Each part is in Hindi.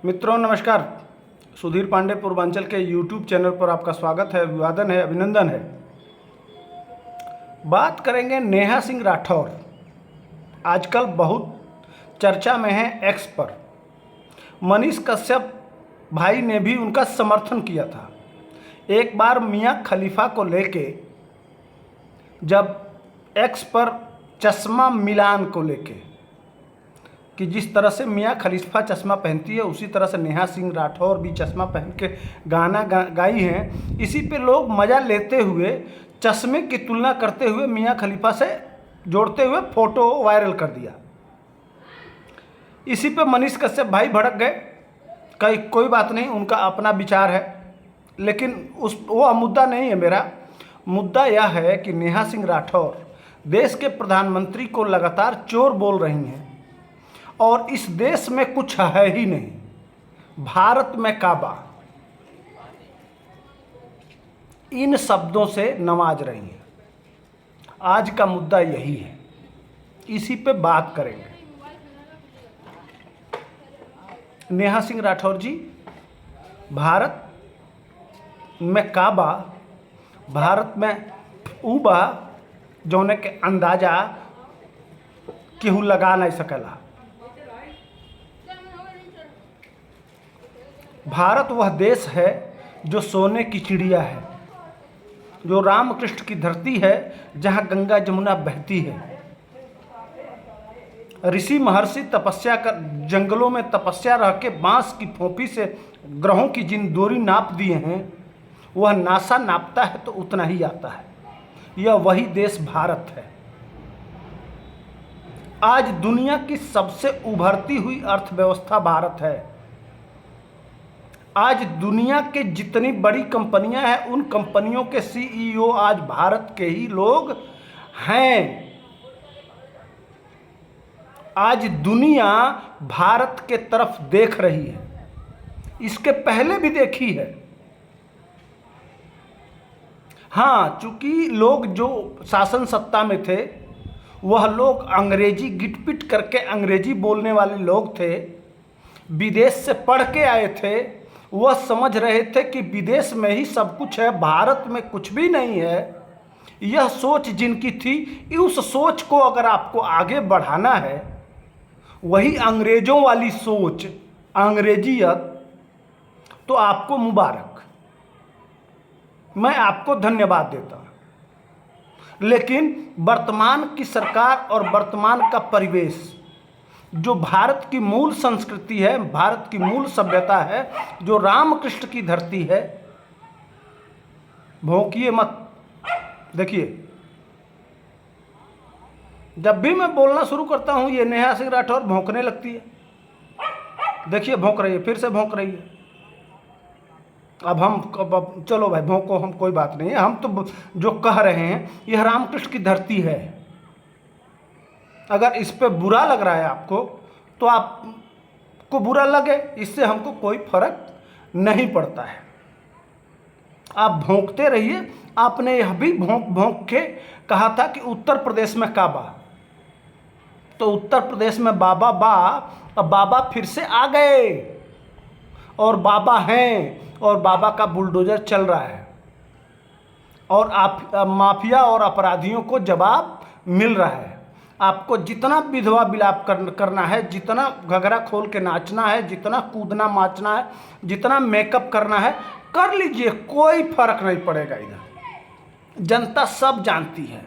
मित्रों नमस्कार। सुधीर पांडे पूर्वांचल के YouTube चैनल पर आपका स्वागत है, अभिवादन है, अभिनंदन है। बात करेंगे नेहा सिंह राठौर। आजकल बहुत चर्चा में है एक्स पर। मनीष कश्यप भाई ने भी उनका समर्थन किया था। एक बार मियां खलीफा को लेके जब एक्स पर चश्मा मिलान को लेके कि जिस तरह से मियां खलीफा चश्मा पहनती है उसी तरह से नेहा सिंह राठौर भी चश्मा पहन के गाना गाई हैं। इसी पे लोग मज़ा लेते हुए चश्मे की तुलना करते हुए मियां खलीफा से जोड़ते हुए फोटो वायरल कर दिया। इसी पे मनीष कश्यप भाई भड़क गए। कोई बात नहीं, उनका अपना विचार है, लेकिन वो मुद्दा नहीं है। मेरा मुद्दा यह है कि नेहा सिंह राठौर देश के प्रधानमंत्री को लगातार चोर बोल रही हैं और इस देश में कुछ है ही नहीं, भारत में काबा, इन शब्दों से नवाज रही हैं। आज का मुद्दा यही है, इसी पे बात करेंगे। नेहा सिंह राठौर जी, भारत में काबा, भारत में ऊबा जौने के अंदाजा केहू लगा नहीं सकेला। भारत वह देश है जो सोने की चिड़िया है, जो रामकृष्ण की धरती है, जहाँ गंगा जमुना बहती है। ऋषि महर्षि तपस्या कर जंगलों में तपस्या रह के बांस की फोंपी से ग्रहों की जिन दूरी नाप दिए हैं, वह नासा नापता है तो उतना ही आता है। यह वही देश भारत है। आज दुनिया की सबसे उभरती हुई अर्थव्यवस्था भारत है। आज दुनिया के जितनी बड़ी कंपनियां हैं उन कंपनियों के सीईओ आज भारत के ही लोग हैं। आज दुनिया भारत के तरफ देख रही है, इसके पहले भी देखी है। हाँ, चूंकि लोग जो शासन सत्ता में थे वह लोग अंग्रेजी गिटपिट करके अंग्रेजी बोलने वाले लोग थे, विदेश से पढ़ के आए थे। वह समझ रहे थे कि विदेश में ही सब कुछ है, भारत में कुछ भी नहीं है। यह सोच जिनकी थी, उस सोच को अगर आपको आगे बढ़ाना है, वही अंग्रेजों वाली सोच, अंग्रेजियत, तो आपको मुबारक, मैं आपको धन्यवाद देता हूं। लेकिन वर्तमान की सरकार और वर्तमान का परिवेश, जो भारत की मूल संस्कृति है, भारत की मूल सभ्यता है, जो रामकृष्ण की धरती है, भौंकिए मत। देखिए, जब भी मैं बोलना शुरू करता हूं ये नेहा सिंह राठौर भौंकने लगती है। देखिए भौंक रही है, फिर से भौंक रही है। अब चलो भाई भौंको, हम कोई बात नहीं है। हम तो जो कह रहे हैं यह रामकृष्ण की धरती है। अगर इस पे बुरा लग रहा है आपको तो आपको बुरा लगे, इससे हमको कोई फर्क नहीं पड़ता है। आप भौंकते रहिए। आपने यह भी भौंक भौंक के कहा था कि उत्तर प्रदेश में काबा, तो उत्तर प्रदेश में बाबा अब बाबा फिर से आ गए और बाबा हैं और बाबा का बुलडोजर चल रहा है और आप माफिया और अपराधियों को जवाब मिल रहा है। आपको जितना विधवा विलाप करना है, जितना घघरा खोल के नाचना है, जितना कूदना माचना है, जितना मेकअप करना है, कर लीजिए, कोई फर्क नहीं पड़ेगा। इधर जनता सब जानती है।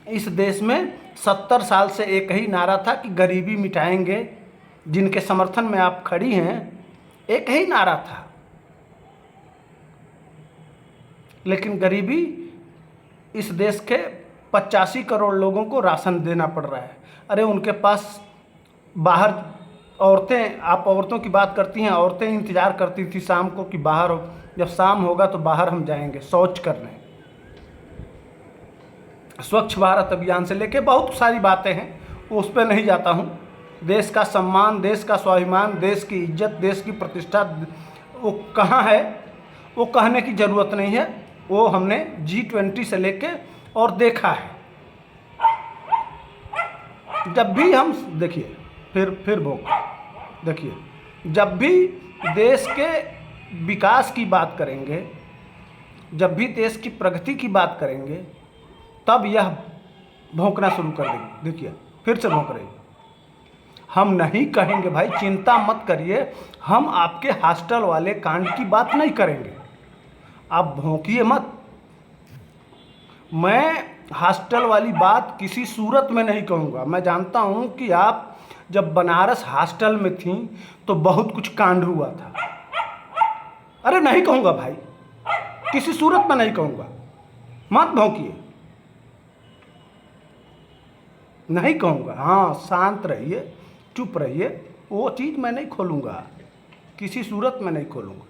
इस देश में 70 साल से एक ही नारा था कि गरीबी मिटाएंगे। जिनके समर्थन में आप खड़ी हैं, एक ही नारा था। लेकिन गरीबी, इस देश के 85 करोड़ लोगों को राशन देना पड़ रहा है। अरे उनके पास बाहर औरतें, आप औरतों की बात करती हैं, औरतें इंतज़ार करती थी शाम को कि बाहर हो, जब शाम होगा तो बाहर हम जाएंगे शौच करने। स्वच्छ भारत अभियान से लेके बहुत सारी बातें हैं, उस पर नहीं जाता हूँ। देश का सम्मान, देश का स्वाभिमान, देश की इज्जत, देश की प्रतिष्ठा वो कहाँ है, वो कहने की ज़रूरत नहीं है। वो हमने G20 से लेके और देखा है। जब भी हम देखिए, फिर भोग देखिए, जब भी देश के विकास की बात करेंगे, जब भी देश की प्रगति की बात करेंगे, तब यह भौंकना शुरू कर देंगे। देखिए फिर से भौंक रही। हम नहीं कहेंगे भाई, चिंता मत करिए, हम आपके हॉस्टल वाले कांड की बात नहीं करेंगे, आप भौंकिए मत। मैं हॉस्टल वाली बात किसी सूरत में नहीं कहूँगा। मैं जानता हूँ कि आप जब बनारस हॉस्टल में थीं तो बहुत कुछ कांड हुआ था। अरे नहीं कहूँगा भाई, किसी सूरत में नहीं कहूँगा, मत भौंकिए, नहीं कहूँगा। हाँ शांत रहिए, चुप रहिए, वो चीज़ मैं नहीं खोलूँगा, किसी सूरत में नहीं खोलूँगा।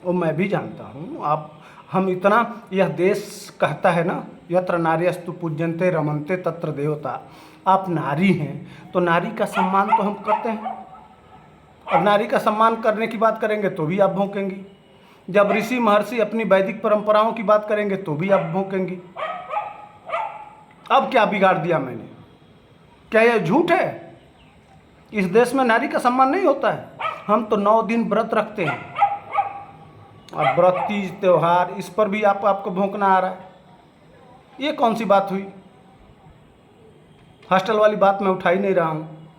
वो मैं भी जानता हूँ आप, हम इतना, यह देश कहता है ना, यत्र नार्यस्तु पूज्यन्ते रमन्ते तत्र देवता। आप नारी हैं तो नारी का सम्मान तो हम करते हैं, और नारी का सम्मान करने की बात करेंगे तो भी आप भौंकेंगी। जब ऋषि महर्षि अपनी वैदिक परंपराओं की बात करेंगे तो भी आप भौंकेंगी। अब क्या बिगाड़ दिया मैंने? क्या यह झूठ है? इस देश में नारी का सम्मान नहीं होता है? हम तो 9 दिन व्रत रखते हैं, और व्रत, तीज, त्योहार, इस पर भी आपको भौंकना आ रहा है। ये कौन सी बात हुई? हॉस्टल वाली बात मैं उठा ही नहीं रहा हूँ।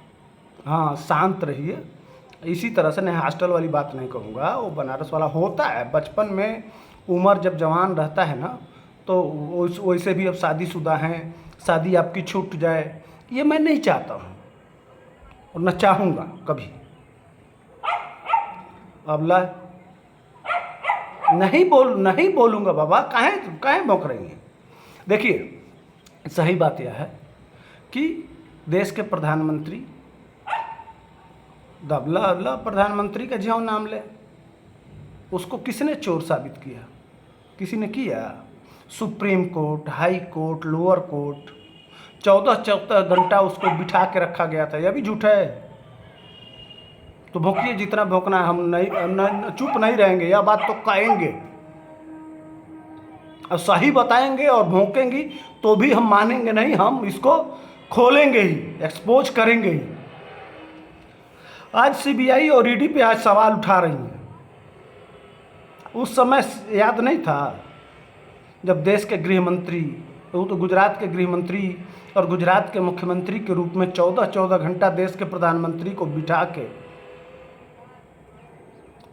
हाँ शांत रहिए, इसी तरह से नहीं, हॉस्टल वाली बात नहीं कहूँगा। वो बनारस वाला होता है बचपन में, उम्र जब जवान रहता है ना, तो वैसे भी अब शादीशुदा हैं, शादी आपकी छूट जाए, ये मैं नहीं चाहता हूँ और न चाहूँगा कभी। अब ला नहीं बोलूँगा बाबा, काहे भौंक रही हैं? देखिए सही बात यह है कि देश के प्रधानमंत्री, दबला प्रधानमंत्री का ज्यों नाम ले, उसको किसने चोर साबित किया? किसी ने किया? Supreme court, high court, lower court, 14 घंटा उसको बिठा के रखा गया था। यह भी झूठ है। तो भौंकिए जितना भौंकना है, हम चुप नहीं रहेंगे, यह बात तो कहेंगे, और सही बताएंगे और भौंकेंगी तो भी हम मानेंगे नहीं, हम इसको खोलेंगे ही, एक्सपोज करेंगे ही। आज सीबीआई और ईडी पे आज सवाल उठा रही हैं। उस समय याद नहीं था जब देश के गृह मंत्री, वो तो गुजरात के गृह मंत्री और गुजरात के मुख्यमंत्री के रूप में 14 घंटा देश के प्रधानमंत्री को बिठा के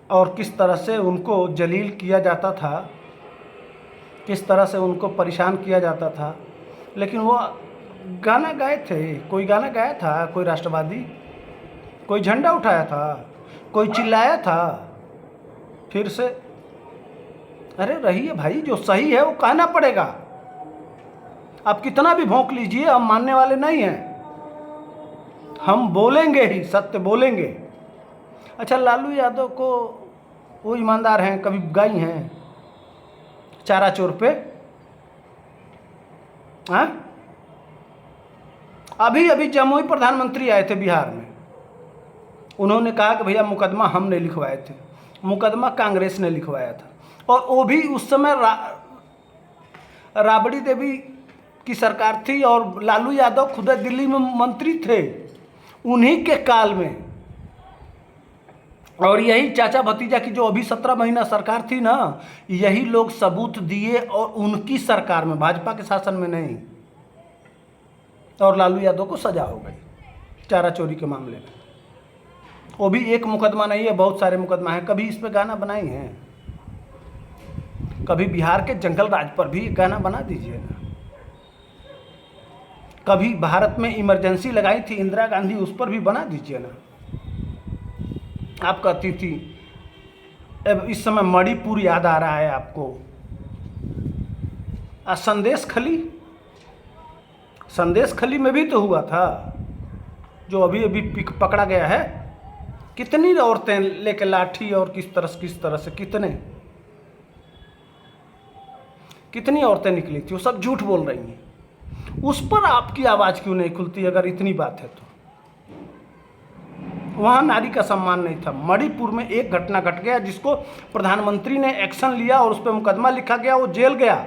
और किस तरह से उनको जलील किया जाता था, किस तरह से उनको परेशान किया जाता था। लेकिन वो गाना गाए थे, कोई गाना गाया था, कोई राष्ट्रवादी, कोई झंडा उठाया था, कोई चिल्लाया था फिर से। अरे रहिए भाई, जो सही है वो कहना पड़ेगा। आप कितना भी भौंक लीजिए, हम मानने वाले नहीं हैं, हम बोलेंगे ही, सत्य बोलेंगे। अच्छा, लालू यादव को वो ईमानदार हैं, कभी गाई हैं चारा चोर पे? हाँ, अभी जमुई प्रधानमंत्री आए थे बिहार में, उन्होंने कहा कि भैया मुकदमा हम नहीं लिखवाए थे, मुकदमा कांग्रेस ने लिखवाया था। और वो भी उस समय राबड़ी देवी की सरकार थी और लालू यादव खुद दिल्ली में मंत्री थे, उन्हीं के काल में। और यही चाचा भतीजा की जो अभी 17 महीना सरकार थी ना, यही लोग सबूत दिए, और उनकी सरकार में, भाजपा के शासन में नहीं। और लालू यादव को सजा हो गई चारा चोरी के मामले में। वो भी एक मुकदमा नहीं है, बहुत सारे मुकदमा हैं। कभी इस पे गाना बनाई हैं? कभी बिहार के जंगल राज पर भी गाना बना दीजिए ना। कभी भारत में इमरजेंसी लगाई थी इंदिरा गांधी, उस पर भी बना दीजिए ना। आप कहती थी, अब इस समय मणिपुर याद आ रहा है आपको। संदेश खली में भी तो हुआ था, जो अभी पकड़ा गया है। कितनी औरतें लेके लाठी, और किस तरह से कितनी औरतें निकली थी, वो सब झूठ बोल रही हैं। उस पर आपकी आवाज़ क्यों नहीं खुलती? अगर इतनी बात है तो वहाँ नारी का सम्मान नहीं था। मणिपुर में एक घटना घट गया जिसको प्रधानमंत्री ने एक्शन लिया और उस पर मुकदमा लिखा गया, वो जेल गया,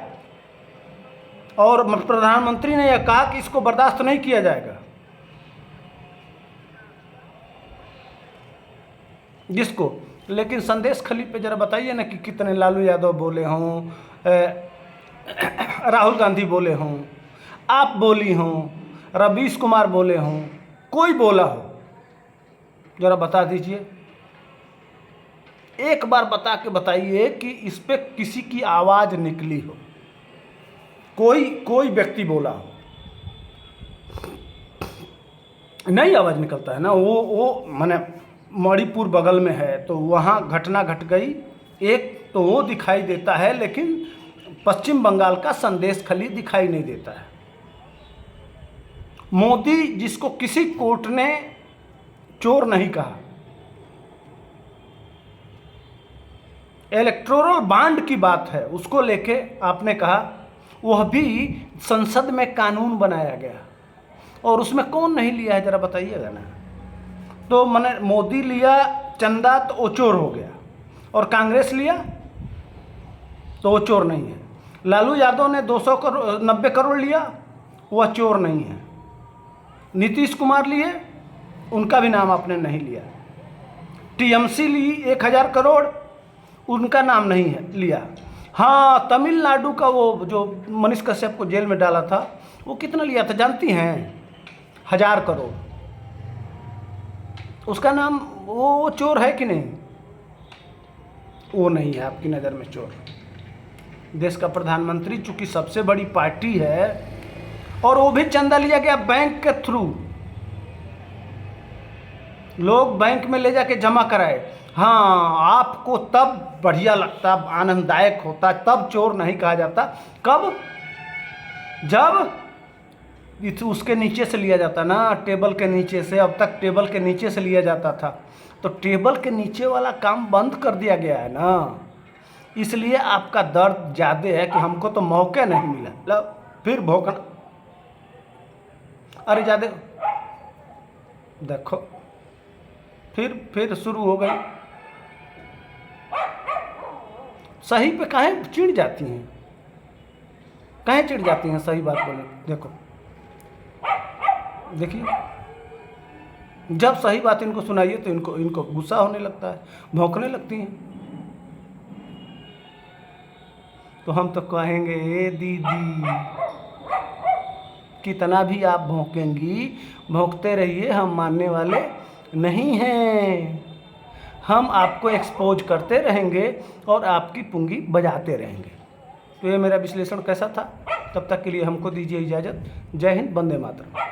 और प्रधानमंत्री ने यह कहा कि इसको बर्दाश्त नहीं किया जाएगा। जिसको, लेकिन संदेश खली पे ज़रा बताइए ना कि कितने लालू यादव बोले हों, राहुल गांधी बोले हों, आप बोली हों, रवीश कुमार बोले हों, कोई बोला हो, ज़रा बता दीजिए। एक बार बता के बताइए कि इस पे किसी की आवाज़ निकली हो, कोई व्यक्ति बोला हो। नहीं आवाज़ निकलता है ना। वो माने मणिपुर बगल में है तो वहाँ घटना घट गई एक, तो वो दिखाई देता है, लेकिन पश्चिम बंगाल का संदेश खली दिखाई नहीं देता है। मोदी जिसको किसी कोर्ट ने चोर नहीं कहा, इलेक्टोरल बॉन्ड की बात है, उसको लेके आपने कहा, वह भी संसद में कानून बनाया गया और उसमें कौन नहीं लिया है ज़रा बताइएगा ना। तो मैंने मोदी लिया चंदा तो वो चोर हो गया, और कांग्रेस लिया तो वो चोर नहीं है। लालू यादव ने 290 करोड़ लिया, वह चोर नहीं है। नीतीश कुमार लिए, उनका भी नाम आपने नहीं लिया। टीएमसी ली 1000 करोड़, उनका नाम नहीं है लिया। हाँ, तमिलनाडु का वो जो मनीष कश्यप को जेल में डाला था, वो कितना लिया था जानती हैं? 1000 करोड़। उसका नाम, वो चोर है कि नहीं? वो नहीं है आपकी नज़र में चोर। देश का प्रधानमंत्री चूंकि सबसे बड़ी पार्टी है, और वो भी चंदा लिया गया बैंक के थ्रू, लोग बैंक में ले जाके जमा कराए। हाँ, आपको तब बढ़िया लगता, आनंददायक होता, तब चोर नहीं कहा जाता। कब? जब उसके नीचे से लिया जाता ना, टेबल के नीचे से। अब तक टेबल के नीचे से लिया जाता था, तो टेबल के नीचे वाला काम बंद कर दिया गया है ना, इसलिए आपका दर्द ज़्यादा है कि हमको तो मौके नहीं मिला। लो फिर भौंकना, अरे ज़्यादा देखो, फिर शुरू हो गई। सही पे काहे चिढ़ जाती हैं, काहे चिढ़ जाती हैं सही बात बोले। देखो देखिए, जब सही बात इनको सुनाइए तो इनको गुस्सा होने लगता है, भौंकने लगती हैं। तो हम तो कहेंगे, ए दीदी, कितना भी आप भौंकेंगी, भौंकते रहिए, हम मानने वाले नहीं हैं। हम आपको एक्सपोज करते रहेंगे और आपकी पुंगी बजाते रहेंगे। तो ये मेरा विश्लेषण कैसा था? तब तक के लिए हमको दीजिए इजाज़त। जय हिंद, वंदे मातरम।